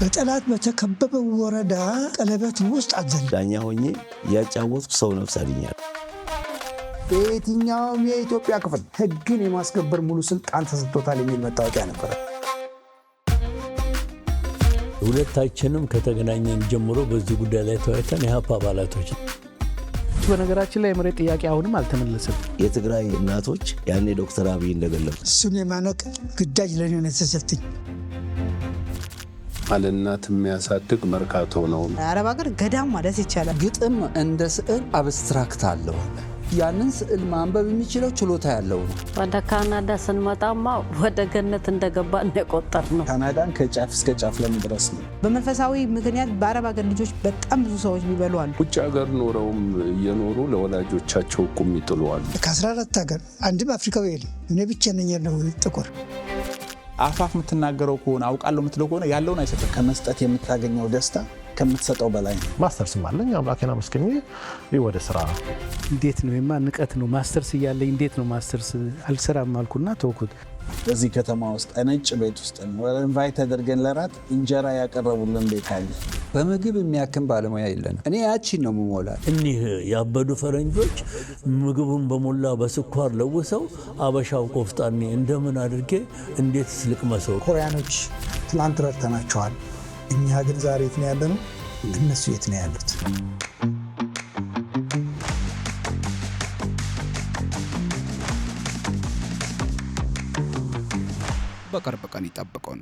በጠላት በተከበበው ወረዳ ቀለበት ውስጥ አዘን ዳኛ ሆኜ ያጫወትኩ ሰው ነፍስ አድኛለሁ። በየትኛውም የኢትዮጵያ ክፍል ሕግን የማስከበር ሙሉ ስልጣን ተሰጥቶታል የሚል መታወቂያ ነበር። ሁለታችንም ከተገናኘን ጀምሮ በዚህ ጉዳይ ላይ ተወያይተን የሀፓ አባላቶች በነገራችን ላይ የመሬት ጥያቄ አሁንም አልተመለሰም። የትግራይ እናቶች ያኔ ዶክተር አብይ እንደገለጹ እሱን የማነቅ ግዳጅ ለኔ ነው የተሰጠኝ። አለናት የሚያሳድግ መርካቶ ነው። አረብ ሀገር ገዳም ማለት ይቻላል። ግጥም እንደ ስዕል አብስትራክት አለው። ያንን ስዕል ማንበብ የሚችለው ችሎታ ያለው ነው። ወደ ካናዳ ስንመጣማ ወደ ገነት እንደገባ እንደቆጠር ነው። ካናዳን ከጫፍ እስከ ጫፍ ለመድረስ ነው። በመንፈሳዊ ምክንያት በአረብ ሀገር ልጆች በጣም ብዙ ሰዎች የሚበሉ አሉ። ውጭ ሀገር ኖረውም እየኖሩ ለወላጆቻቸው ቁም ይጥሉዋል። ከ14 ሀገር አንድም አፍሪካዊ የለም። እኔ ብቻ ነኝ ያለው ጥቁር። አፋፍ የምትናገረው ከሆነ አውቃለሁ የምትለው ከሆነ ያለውን አይሰጥም። ከመስጠት የምታገኘው ደስታ ከምትሰጠው በላይ ነው። ማስተርስ ማለኝ አምላኬን አመስግኜ ወደ ስራ እንዴት ነው ንቀት ነው። ማስተርስ እያለኝ እንዴት ነው ማስተርስ አልሰራም አልኩና ተውኩት። በዚህ ከተማ ውስጥ ነጭ ቤት ውስጥ ነው ኢንቫይት ተደርገን ለራት እንጀራ ያቀረቡልን ቤት አለ። በምግብ የሚያክም ባለሙያ የለንም። እኔ ያቺን ነው የምሞላው። እኒህ ያበዱ ፈረንጆች ምግቡን በሞላ በስኳር ለውሰው አበሻው ቆፍጣኔ እንደምን አድርጌ እንዴት ስልቅ መሰው። ኮሪያኖች ትላንት ረድተናቸዋል። እኛ ግን ዛሬ የት ነው ያለነው? እነሱ የት ነው ያሉት? በቅርብ ቀን ይጠብቁን።